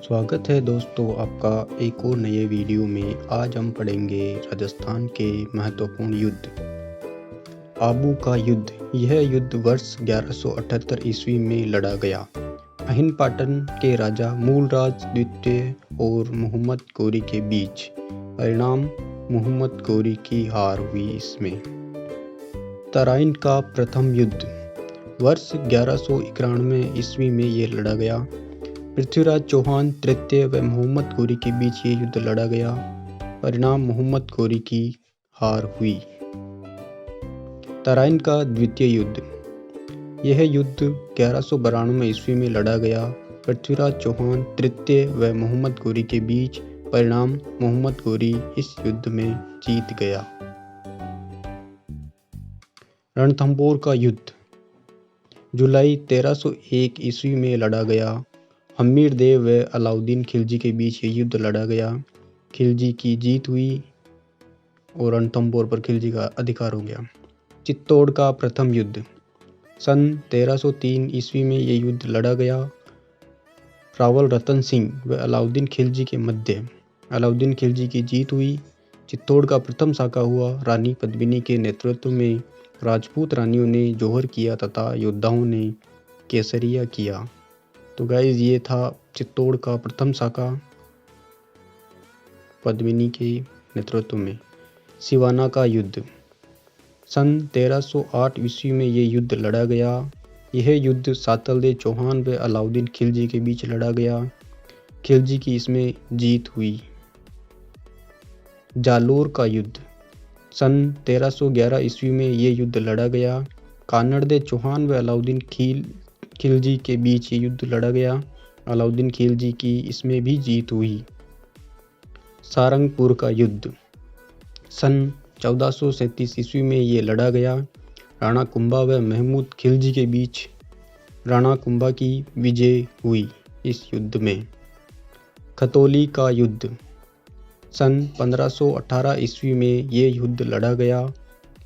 स्वागत है दोस्तों आपका एक और नए वीडियो में। आज हम पढ़ेंगे राजस्थान के महत्वपूर्ण युद्ध। आबू का युद्ध। यह युद्ध वर्ष 1178 ईस्वी में लड़ा गया। अहिन पाटन के राजा मूलराज द्वितीय और मोहम्मद गौरी के बीच। परिणाम मोहम्मद गौरी की हार हुई। इसमें तराइन का प्रथम युद्ध वर्ष 1191 ईस्वी में ये लड़ा गया। पृथ्वीराज चौहान तृतीय व मोहम्मद गौरी के बीच ये युद्ध लड़ा गया। परिणाम मोहम्मद गौरी की हार हुई। तराइन का द्वितीय युद्ध। यह युद्ध 1192 ईस्वी में लड़ा गया। पृथ्वीराज चौहान तृतीय व मोहम्मद गौरी के बीच। परिणाम मोहम्मद गौरी इस युद्ध में जीत गया। रणथंभौर का युद्ध जुलाई 1301 ईस्वी में लड़ा गया। हमीर देव व अलाउद्दीन खिलजी के बीच ये युद्ध लड़ा गया। खिलजी की जीत हुई और रणथंभौर पर खिलजी का अधिकार हो गया। चित्तौड़ का प्रथम युद्ध सन 1303 ईस्वी में ये युद्ध लड़ा गया। रावल रतन सिंह व अलाउद्दीन खिलजी के मध्य। अलाउद्दीन खिलजी की जीत हुई। चित्तौड़ का प्रथम साका हुआ। रानी पद्मिनी के नेतृत्व में राजपूत रानियों ने जौहर किया तथा योद्धाओं ने केसरिया किया। तो गाइज ये था चित्तौड़ का प्रथम साका पद्मिनी के नेतृत्व में। सिवाना का युद्ध सन 1308 ईस्वी में ये युद्ध लड़ा गया। यह युद्ध सातलदेव चौहान व अलाउद्दीन खिलजी के बीच लड़ा गया। खिलजी की इसमें जीत हुई। जालोर का युद्ध सन 1311 ईस्वी में ये युद्ध लड़ा गया। कानड़देव चौहान व अलाउद्दीन खिलजी के बीच ये युद्ध लड़ा गया। अलाउद्दीन खिलजी की इसमें भी जीत हुई। सारंगपुर का युद्ध सन 1437 ईस्वी में ये लड़ा गया। राणा कुंभा व महमूद खिलजी के बीच। राणा कुंभा की विजय हुई इस युद्ध में। खतौली का युद्ध सन 1518 ईस्वी में ये युद्ध लड़ा गया।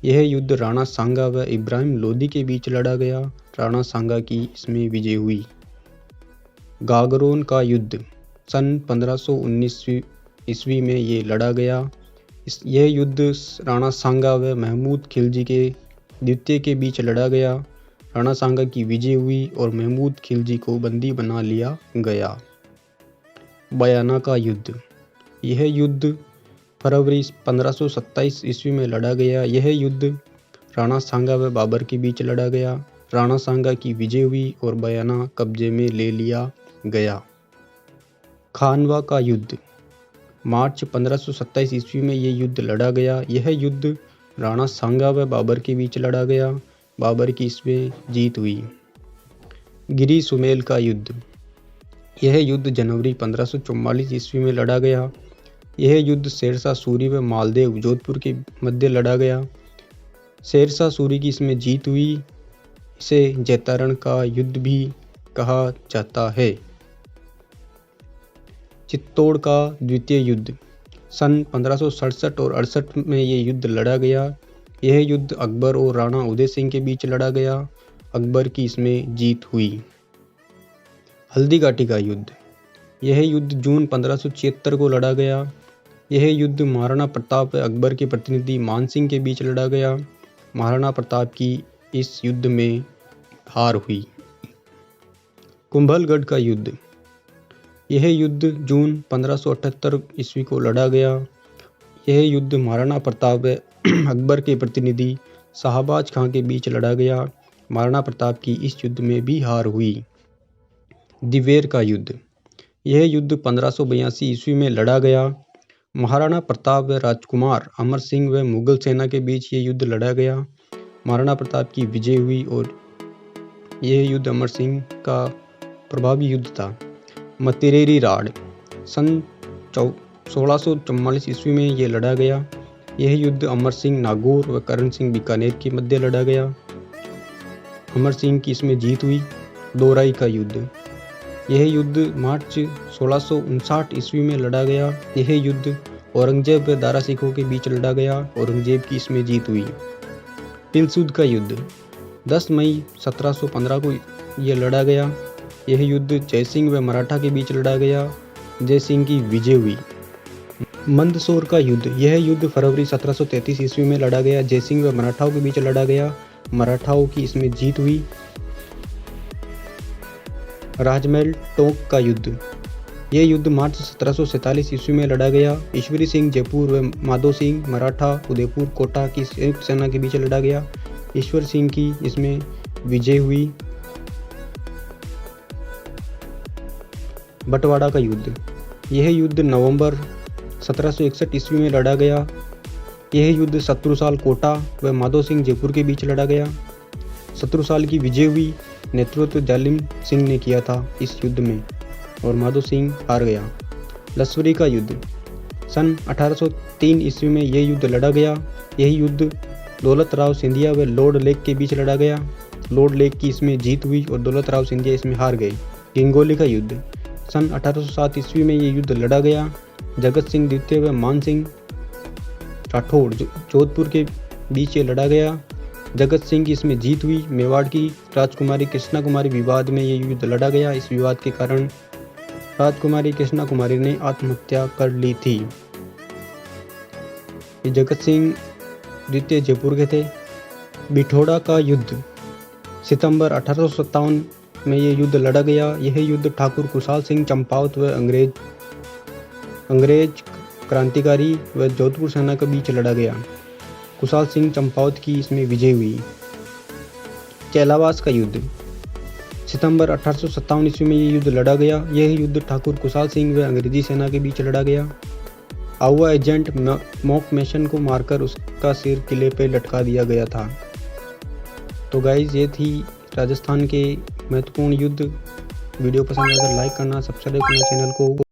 यह युद्ध राणा सांगा व इब्राहिम लोदी के बीच लड़ा गया। राणा सांगा की इसमें विजय हुई। गागरोन का युद्ध सन 1519 ईस्वी में ये लड़ा गया। यह युद्ध राणा सांगा व महमूद खिलजी के द्वितीय के बीच लड़ा गया। राणा सांगा की विजय हुई और महमूद खिलजी को बंदी बना लिया गया। बयाना का युद्ध। यह युद्ध फरवरी 1527 ईस्वी में लड़ा गया। यह युद्ध राणा सांगा व बाबर के बीच लड़ा गया। राणा सांगा की विजय हुई और बयाना कब्जे में ले लिया गया। खानवा का युद्ध मार्च 1527 ईस्वी में ये युद्ध लड़ा गया। यह युद्ध राणा सांगा व बाबर के बीच लड़ा गया। बाबर की इसमें जीत हुई। गिरी सुमेल का युद्ध। यह युद्ध जनवरी 1544 ईस्वी में लड़ा गया। यह युद्ध शेरशाह सूरी व मालदेव जोधपुर के मध्य लड़ा गया। शेरशाह सूरी की इसमें जीत हुई। इसे जैतारण का युद्ध भी कहा जाता है। चित्तौड़ का द्वितीय युद्ध सन 1567 और 68 में ये युद्ध लड़ा गया। यह युद्ध अकबर और राणा उदय सिंह के बीच लड़ा गया। अकबर की इसमें जीत हुई। हल्दीघाटी का युद्ध। यह युद्ध जून 1576 को लड़ा गया। यह युद्ध महाराणा प्रताप व अकबर के प्रतिनिधि मान सिंह के बीच लड़ा गया। महाराणा प्रताप की इस युद्ध में हार हुई। कुंभलगढ़ का युद्ध। यह युद्ध जून 1578 ईस्वी को लड़ा गया। यह युद्ध महाराणा प्रताप व अकबर के प्रतिनिधि शाहबाज खां के बीच लड़ा गया। महाराणा प्रताप की इस युद्ध में भी हार हुई। दिवेर का युद्ध। यह युद्ध 1582 ईस्वी में लड़ा गया। महाराणा प्रताप व राजकुमार अमर सिंह व मुगल सेना के बीच ये युद्ध लड़ा गया। महाराणा प्रताप की विजय हुई और यह युद्ध अमर सिंह का प्रभावी युद्ध था। मतिरेरी राड़ सन 1644 ईस्वी में ये लड़ा गया। यह युद्ध अमर सिंह नागौर व करण सिंह बीकानेर के मध्य लड़ा गया। अमर सिंह की इसमें जीत हुई। दोराई का युद्ध। यह युद्ध मार्च 1659 ईस्वी में लड़ा गया। यह युद्ध औरंगजेब व दारा सिखों के बीच लड़ा गया। औरंगजेब की इसमें जीत हुई। तिलसुद का युद्ध 10 मई 1715 को यह लड़ा गया। यह युद्ध जयसिंह व मराठा के बीच लड़ा गया। जय सिंह की विजय हुई। मंदसौर का युद्ध, यह युद्ध फरवरी 1733 ईस्वी में लड़ा गया। जय सिंह व मराठाओं के बीच लड़ा गया, मराठाओं की इसमें जीत हुई। राजमहल टोंक का युद्ध, यह युद्ध मार्च 1747 ईस्वी में लड़ा गया। ईश्वरी सिंह जयपुर व माधो सिंह मराठा उदयपुर कोटा की संयुक्त सेना के बीच लड़ा गया। ईश्वर सिंह की इसमें विजय हुई। बटवाड़ा का युद्ध, यह युद्ध नवंबर 1761 ईस्वी में लड़ा गया। यह युद्ध शत्रुसाल कोटा व माधो सिंह जयपुर के बीच लड़ा गया। शत्रुसाल की विजय हुई। नेतृत्व जालिम सिंह ने किया था इस युद्ध में और माधो सिंह हार गया। लसवरी का युद्ध, सन 1803 ईस्वी में यह युद्ध लड़ा गया। यह युद्ध दौलत राव सिंधिया व लॉर्ड लेक के बीच लड़ा गया। लॉर्ड लेक की इसमें जीत हुई और दौलत राव सिंधिया इसमें हार गए। गंगोली का युद्ध, सन 1807 ईस्वी में यह युद्ध लड़ा गया। जगत सिंह द्वितीय व मान सिंह राठौड़ जोधपुर के बीच ये लड़ा गया। जगत सिंह की इसमें जीत हुई। मेवाड़ की राजकुमारी कृष्णा कुमारी विवाद में ये युद्ध लड़ा गया। इस विवाद के कारण राजकुमारी कृष्णा कुमारी ने आत्महत्या कर ली थी। ये जगत सिंह द्वितीय जयपुर के थे। बिठौड़ा का युद्ध, सितंबर 1857 में ये युद्ध लड़ा गया। यह युद्ध ठाकुर कुशाल सिंह चंपावत व अंग्रेज क्रांतिकारी व जोधपुर सेना के बीच लड़ा गया। कुशाल सिंह चंपावत की इसमें विजय हुई। चैलावास का युद्ध, सितंबर 1857 ईस्वी में ये युद्ध लड़ा गया। यह युद्ध ठाकुर कुशाल सिंह व अंग्रेजी सेना के बीच लड़ा गया। आउवा एजेंट मॉक मैसन को मारकर उसका सिर किले पर लटका दिया गया था। तो गाइज ये थी राजस्थान के महत्वपूर्ण युद्ध। वीडियो पसंद आए तो लाइक करना, सब्सक्राइब करना चैनल को।